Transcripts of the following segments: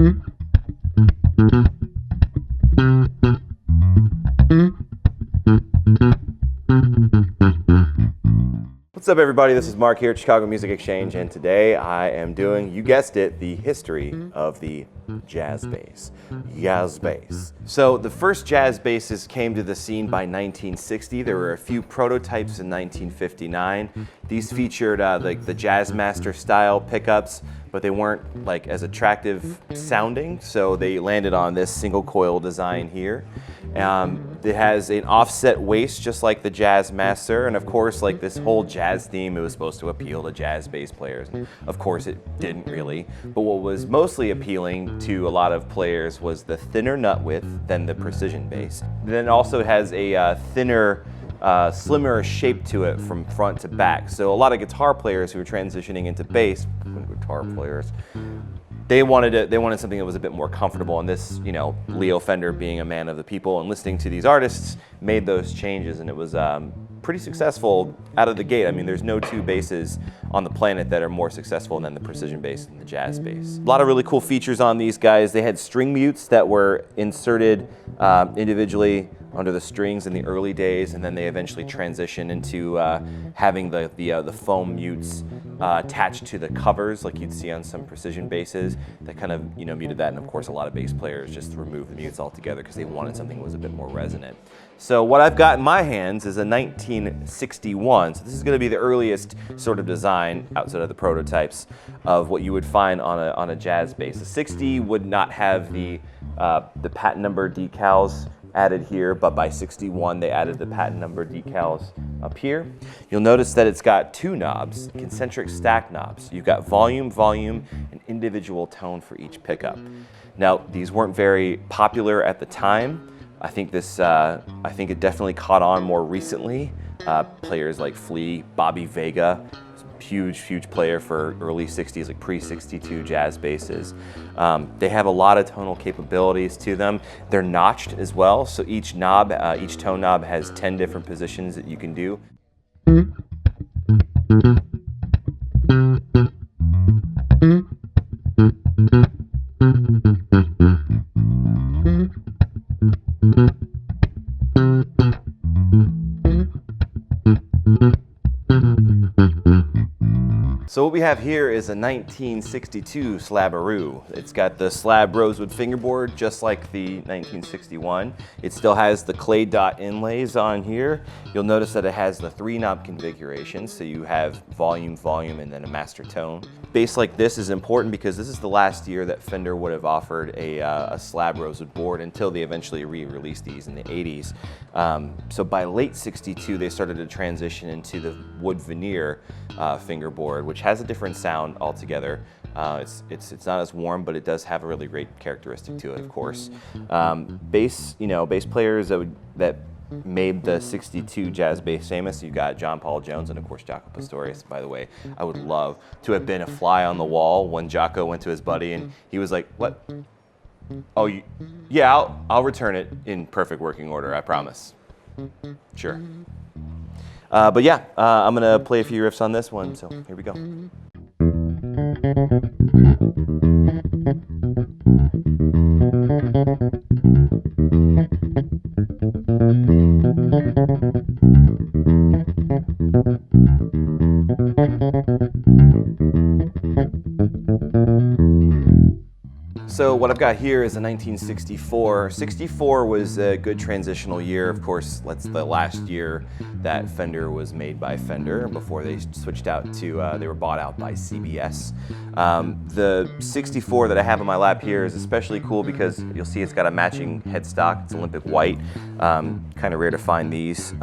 What's up, everybody? This is Mark here at Chicago Music Exchange, and today I am doing, you guessed it, the history of the jazz bass. Jazz bass. So the first jazz basses came to the scene by 1960. There were a few prototypes in 1959. These featured like the Jazzmaster style pickups, but they weren't like as attractive sounding, so they landed on this single coil design here. It has an offset waist just like the Jazzmaster, and of course, like this whole jazz theme, it was supposed to appeal to jazz bass players. And of course it didn't really, but what was mostly appealing to a lot of players was the thinner nut width than the precision bass. Then it also has a thinner, slimmer shape to it from front to back. So a lot of guitar players who are transitioning into bass, guitar players, they wanted something that was a bit more comfortable, and this, you know, Leo Fender, being a man of the people and listening to these artists, made those changes, and it was pretty successful out of the gate. I mean, there's no two basses on the planet that are more successful than the precision bass and the jazz bass. A lot of really cool features on these guys. They had string mutes that were inserted individually under the strings in the early days, and then they eventually transitioned into having the foam mutes attached to the covers, like you'd see on some precision basses. That kind of, you know, muted that, and of course a lot of bass players just removed the mutes altogether because they wanted something that was a bit more resonant. So what I've got in my hands is a 1961. So this is going to be the earliest sort of design outside of the prototypes of what you would find on a jazz bass. The 60 would not have the patent number decals added here, but by 61 they added the patent number decals up here. You'll notice that it's got two knobs, concentric stack knobs. You've got volume, and individual tone for each pickup. Now, these weren't very popular at the time. I think it definitely caught on more recently. Players like Flea, Bobby Vega, huge player for early 60s, like pre-62 jazz basses. They have a lot of tonal capabilities to them. They're notched as well, so each knob, each tone knob has 10 different positions that you can do. So what we have here is a 1962 Slab-a-roo. It's got the slab rosewood fingerboard, just like the 1961. It still has the clay dot inlays on here. You'll notice that it has the 3-knob configuration, so you have volume, and then a master tone. Bass like this is important because this is the last year that Fender would have offered a slab rosewood board until they eventually re-released these in the 80s. So by late 62, they started to transition into the wood veneer fingerboard, which has a different sound altogether. It's not as warm, but it does have a really great characteristic to it, of course. Bass players that made the 62 jazz bass famous. You got John Paul Jones and of course Jaco Pastorius. By the way, I would love to have been a fly on the wall when Jaco went to his buddy and he was like, "What? Oh, yeah, I'll return it in perfect working order, I promise." Sure. But yeah, I'm gonna play a few riffs on this one, so here we go. So what I've got here is a 1964. 64 was a good transitional year. Of course, that's the last year that Fender was made by Fender before they switched out to, they were bought out by CBS. The 64 that I have in my lap here is especially cool because you'll see it's got a matching headstock. It's Olympic white. Kind of rare to find these.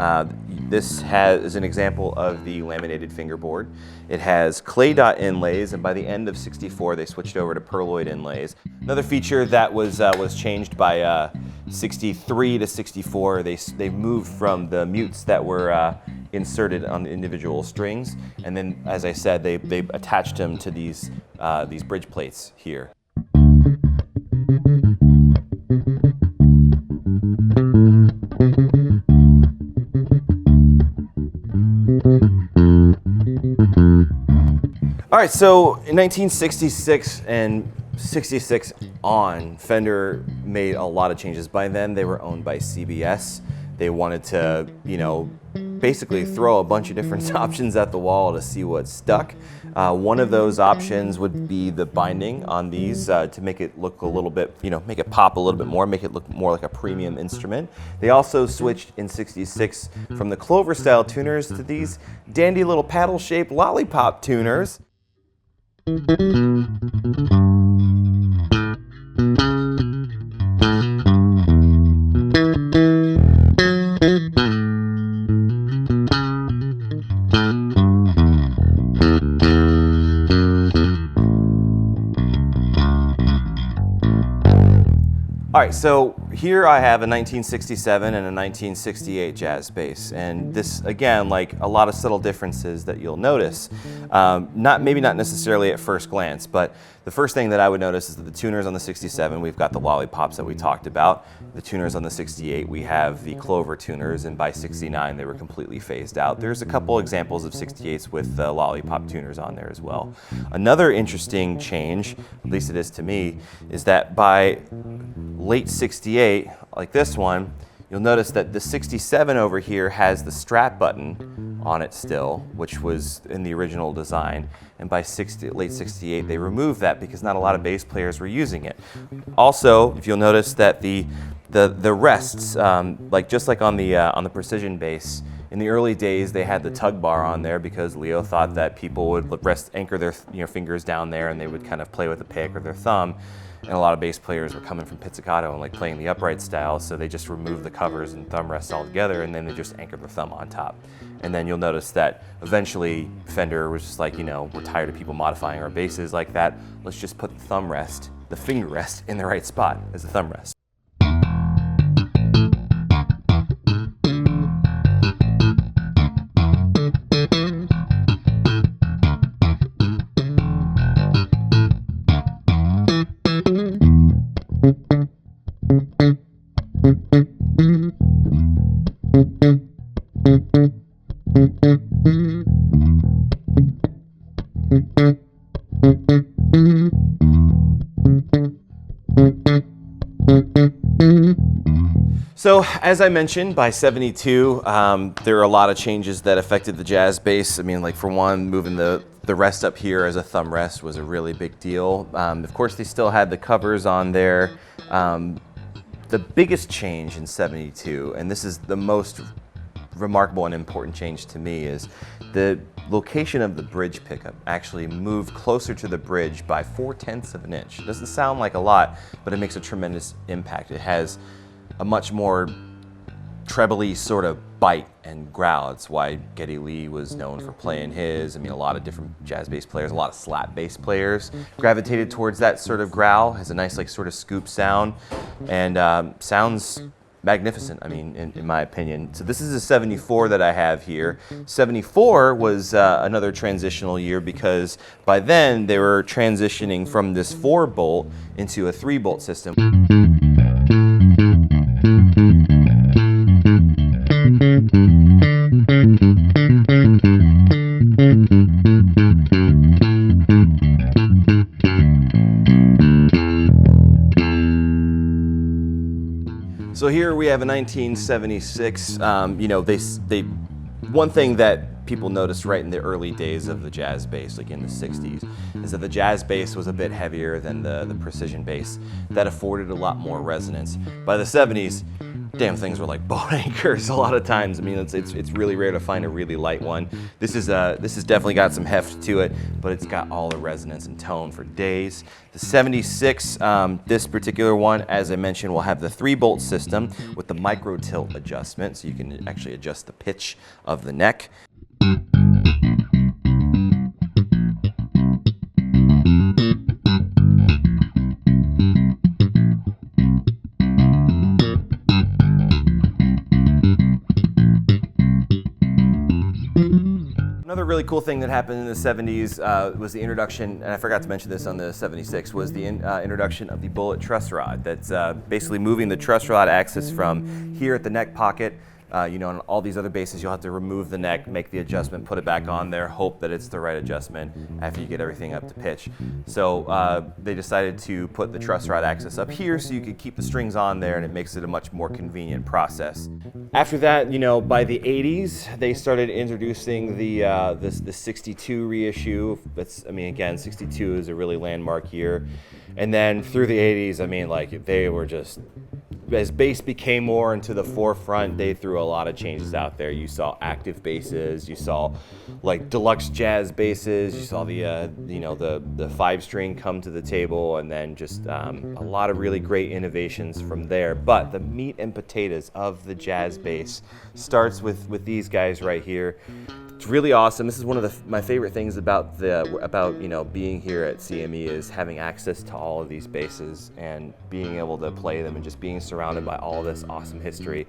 This is an example of the laminated fingerboard. It has clay dot inlays, and by the end of 64, they switched over to pearloid inlays. Another feature that was changed by 63 to 64, they moved from the mutes that were inserted on the individual strings, and then, as I said, they attached them to these bridge plates here. All right, so in 1966 and 66 on, Fender made a lot of changes. By then, they were owned by CBS. They wanted to, you know, basically throw a bunch of different options at the wall to see what stuck. One of those options would be the binding on these to make it look a little bit, you know, make it pop a little bit more, make it look more like a premium instrument. They also switched in 66 from the clover style tuners to these dandy little paddle shaped lollipop tuners. All right, so here I have a 1967 and a 1968 jazz bass, and this, again, like a lot of subtle differences that you'll notice. Maybe not necessarily at first glance, but the first thing that I would notice is that the tuners on the 67, we've got the lollipops that we talked about. The tuners on the 68, we have the clover tuners, and by 69, they were completely phased out. There's a couple examples of 68s with the lollipop tuners on there as well. Another interesting change, at least it is to me, is that by late 68, like this one, you'll notice that the 67 over here has the strap button on it still, which was in the original design. And by late 68, they removed that because not a lot of bass players were using it. Also, if you'll notice that the rests, just like on the precision bass, in the early days they had the tug bar on there because Leo thought that people would anchor their fingers down there and they would kind of play with a pick or their thumb. And a lot of bass players were coming from pizzicato and like playing the upright style, so they just removed the covers and thumb rests altogether, and then they just anchored their thumb on top. And then you'll notice that eventually Fender was just like, you know, we're tired of people modifying our basses like that. Let's just put the thumb rest, the finger rest, in the right spot as a thumb rest. So, as I mentioned, by 72, there are a lot of changes that affected the jazz bass. I mean, like for one, moving the rest up here as a thumb rest was a really big deal. Of course, they still had the covers on there. The biggest change in 72, and this is the most remarkable and important change to me, is the location of the bridge pickup actually moved closer to the bridge by 4/10 of an inch. It doesn't sound like a lot, but it makes a tremendous impact. It has a much more trebly sort of bite and growl. It's why Geddy Lee was known for playing his. I mean, a lot of different jazz bass players, a lot of slap bass players gravitated towards that sort of growl. Has a nice like sort of scoop sound and sounds magnificent, I mean, in my opinion. So this is a 74 that I have here. 74 was another transitional year because by then they were transitioning from this 4-bolt into a 3-bolt system. So here we have a 1976. You know, one thing that people noticed right in the early days of the jazz bass, like in the 60s, is that the jazz bass was a bit heavier than the precision bass. That afforded a lot more resonance. By the 70s, damn things were like boat anchors a lot of times. I mean, it's really rare to find a really light one. This has definitely got some heft to it, but it's got all the resonance and tone for days. The 76, this particular one, as I mentioned, will have the 3-bolt system with the micro tilt adjustment, so you can actually adjust the pitch of the neck. Another really cool thing that happened in the 70s was the introduction, and I forgot to mention this on the 76, was the introduction of the bullet truss rod. That's basically moving the truss rod axis from here at the neck pocket You know, on all these other basses, you'll have to remove the neck, make the adjustment, put it back on there, hope that it's the right adjustment after you get everything up to pitch. So they decided to put the truss rod access up here so you could keep the strings on there, and it makes it a much more convenient process. After that, you know, by the 80s, they started introducing the 62 reissue. That's, I mean, again, 62 is a really landmark year. And then through the 80s, I mean, like, they were just, as bass became more into the forefront, they threw a lot of changes out there. You saw active basses, you saw like deluxe jazz basses, you saw the you know, the 5-string come to the table, and then just a lot of really great innovations from there. But the meat and potatoes of the jazz bass starts with these guys right here. It's really awesome. This is one of my favorite things about you know, being here at CME, is having access to all of these basses and being able to play them and just being surrounded by all this awesome history.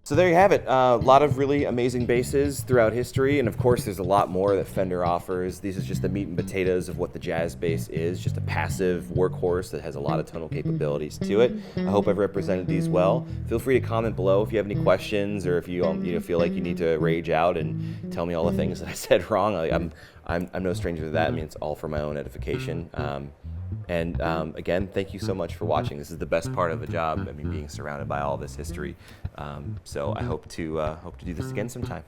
So there you have it. A lot of really amazing basses throughout history, and of course there's a lot more that Fender offers. These is just the meat and potatoes of what the jazz bass is, just a passive workhorse that has a lot of tonal capabilities to it. I hope I've represented these well. Feel free to comment below if you have any questions, or if you feel like you need to rage out and tell me all the things that I said wrong. I'm no stranger to that. I mean, it's all for my own edification. Again, thank you so much for watching. This is the best part of the job. I mean, being surrounded by all this history. So I hope to do this again sometime.